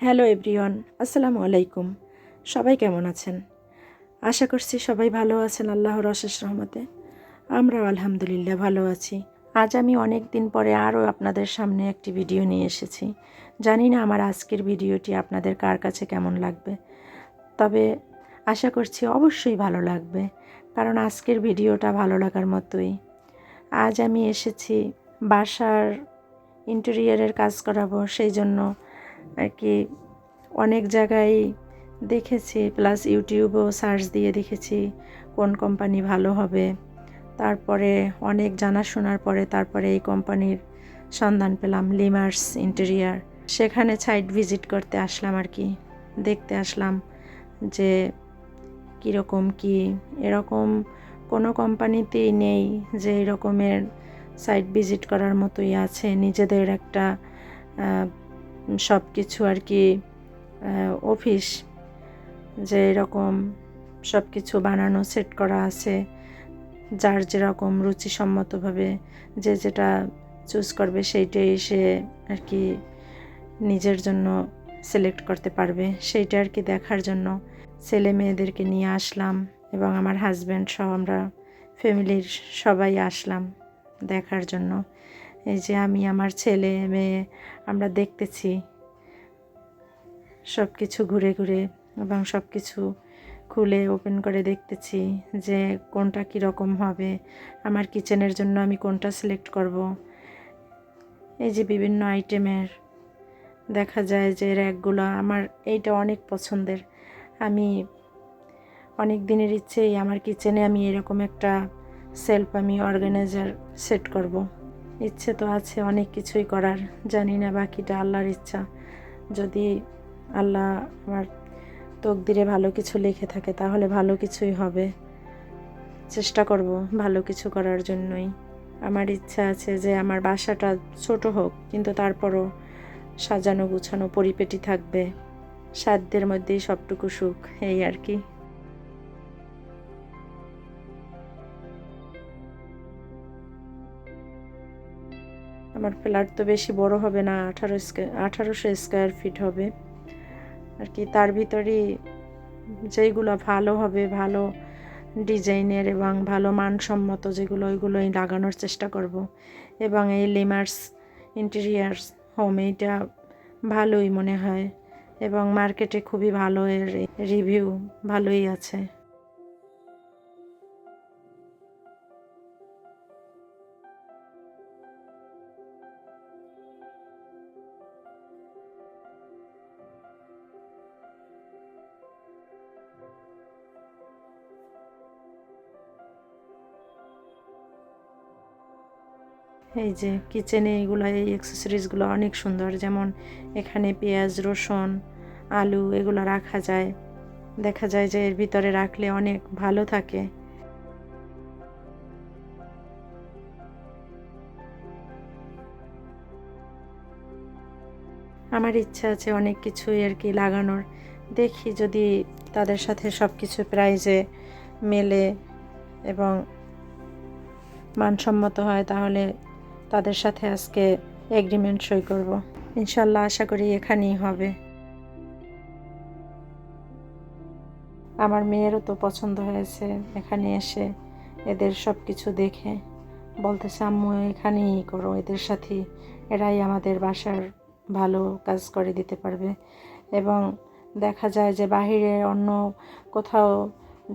Hello everyone, আসসালামু আলাইকুম। সবাই কেমন আছেন? আশা করছি সবাই ভালো আছেন আল্লাহর অশেষ রহমতে। আমরাও আলহামদুলিল্লাহ ভালো আছি। আজ আমি অনেক দিন পরে আরও আপনাদের সামনে একটি ভিডিও নিয়ে এসেছি। জানি না আমার আজকের ভিডিওটি আপনাদের কার কাছে কেমন লাগবে, তবে আশা করছি অবশ্যই ভালো লাগবে, কারণ আজকের ভিডিওটা ভালো লাগার মতোই। আজ আমি এসেছি বাসার ইন্টেরিয়রের কাজ করাবো, সেই জন্য আর কি অনেক জায়গায় দেখেছি, প্লাস ইউটিউবেও সার্চ দিয়ে দেখেছি কোন কোম্পানি ভালো হবে। তারপরে অনেক জানাশোনার পরে তারপরে এই কোম্পানির সন্ধান পেলাম, লিমার্স ইন্টেরিয়ার। সেখানে সাইট ভিজিট করতে আসলাম, আর কি দেখতে আসলাম যে কীরকম কি। এরকম কোনো কোম্পানিতেই নেই যে এরকমের সাইট ভিজিট করার মতোই আছে, নিজেদের একটা সব কিছু আর কি অফিস, যে এরকম সব কিছু বানানো সেট করা আছে, যার যেরকম রুচিসম্মতভাবে যে যেটা চুজ করবে সেইটাই সে আর কি নিজের জন্য সিলেক্ট করতে পারবে। সেইটা আর কি দেখার জন্য ছেলে মেয়েদেরকে নিয়ে আসলাম, এবং আমার হাজব্যান্ড সহ আমরা ফ্যামিলির সবাই আসলাম দেখার জন্য। এই যে আমি, আমার ছেলে মেয়ে, আমরা দেখতেছি সব কিছু ঘুরে ঘুরে এবং সব কিছু খুলে ওপেন করে দেখতেছি যে কোনটা কীরকম হবে, আমার কিচেনের জন্য আমি কোনটা সিলেক্ট করব। এই যে বিভিন্ন আইটেমের দেখা যায় যে র্যাকগুলো, আমার এইটা অনেক পছন্দের। আমি অনেক দিনের ইচ্ছেই আমার কিচেনে আমি এরকম একটা সেলফ আমি অর্গানাইজার সেট করব। ইচ্ছে তো আছে অনেক কিছুই করার, জানি না বাকিটা আল্লাহর ইচ্ছা। যদি আল্লাহ আমার তকদিরে ভালো কিছু লিখে থাকে তাহলে ভালো কিছুই হবে। চেষ্টা করব ভালো কিছু করার জন্যই। আমার ইচ্ছা আছে যে আমার বাসাটা ছোট হোক, কিন্তু তারপরও সাজানো গুছানো পরিপেটি থাকবে, সাধ্যের মধ্যেই সবটুকু সুখ, এই আর কি। আমার ফ্ল্যাট তো বেশি বড় হবে না, 1800 স্কোয়ার ফিট হবে আর কি। তার ভিতরেই যেইগুলো ভালো হবে, ভালো ডিজাইনের এবং ভালো মানসম্মত যেগুলো, ওইগুলোই লাগানোর চেষ্টা করব। এবং এই লিমার্স ইন্টেরিয়ার্স হোম এইটা ভালোই মনে হয়, এবং মার্কেটে খুবই ভালো, এর রিভিউ ভালোই আছে। এই যে কিচেনে এইগুলো, এই অ্যাক্সেসরিজগুলো অনেক সুন্দর, যেমন এখানে পেঁয়াজ রসুন আলু এগুলো রাখা যায়, দেখা যায় যে এর ভিতরে রাখলে অনেক ভালো থাকে। আমার ইচ্ছা আছে অনেক কিছুই আর কি লাগানোর, দেখি যদি তাদের সাথে সব কিছু প্রাইজে মেলে এবং মানসম্মত হয় তাহলে তাদের সাথে আজকে এগ্রিমেন্ট সই করব। ইনশাল্লাহ আশা করি এখানেই হবে। আমার মেয়েরও তো পছন্দ হয়েছে, এখানে এসে এদের সব কিছু দেখে বলতেছে আম্মু এখানেই করো, এদের সাথে এরাই আমাদের বাসার ভালো কাজ করে দিতে পারবে। এবং দেখা যায় যে বাহিরে অন্য কোথাও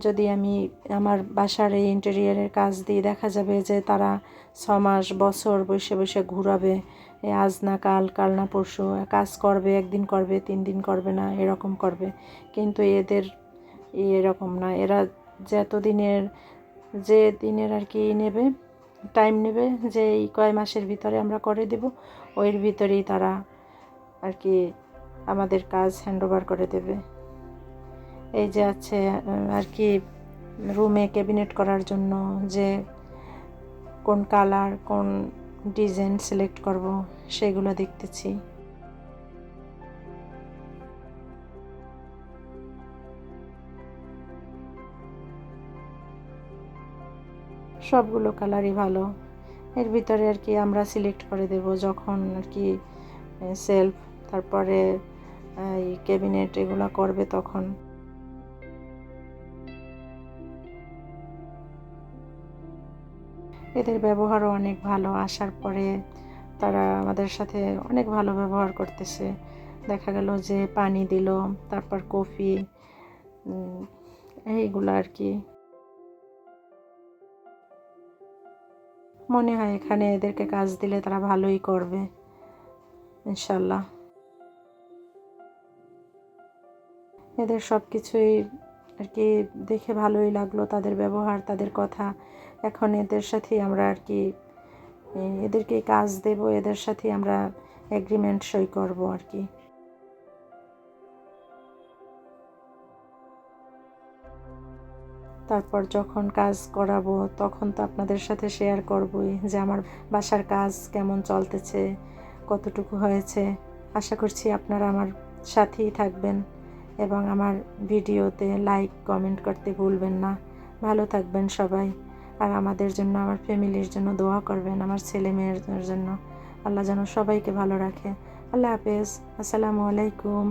যদি আমি আমার বাসার এই ইন্টেরিয়ারের কাজ দিই, দেখা যাবে যে তারা 6 মাস বছর বসে বসে ঘুরাবে, আজ না কাল, কাল না পরশু কাজ করবে, একদিন করবে 3 দিন করবে না, এরকম করবে। কিন্তু এদের এরকম না, এরা যে দিনের আর কি নেবে, টাইম নেবে, যে এই কয় মাসের ভিতরে আমরা করে দেব, ওইর ভিতরেই তারা আর কি আমাদের কাজ হ্যান্ডওভার করে দেবে। এই যে আছে আর কি রুমে ক্যাবিনেট করার জন্য যে কোন কালার কোন ডিজাইন সিলেক্ট করব সেগুলো দেখতেছি। সবগুলো কালারই ভালো, এর ভিতরে আর কি আমরা সিলেক্ট করে দেব যখন আর কি সেলফ, তারপরে এই ক্যাবিনেট এগুলো করবে তখন। এদের ব্যবহারও অনেক ভালো। আসার পরে তারা আমাদের সাথে অনেক ভালো ব্যবহার করতেছে। দেখা গেল যে পানি দিল, তারপর কফি, এইগুলো আর কি। মনে হয় এখানে এদেরকে কাজ দিলে তারা ভালোই করবে ইনশাল্লাহ। এদের সব কিছুই আর কি দেখে ভালোই লাগলো, তাদের ব্যবহার, তাদের কথা। এখন এদের সাথেই আমরা আর কি এদেরকে কাজ দেব, এদের সাথেই আমরা এগ্রিমেন্ট সই করব আর কি। তারপর যখন কাজ করাবো তখন তো আপনাদের সাথে শেয়ার করবই যে আমার বাসার কাজ কেমন চলতেছে, কতটুকু হয়েছে। আশা করছি আপনারা আমার সাথেই থাকবেন এবং আমার ভিডিওতে লাইক কমেন্ট করতে ভুলবেন না। ভালো থাকবেন সবাই, আর আমাদের জন্য, আমার ফ্যামিলির জন্য দোয়া করবেন, আমার ছেলে মেয়ের জন্য। আল্লাহ যেন সবাইকে ভালো রাখে। আল্লাহ হাফেজ। আসসালামু আলাইকুম।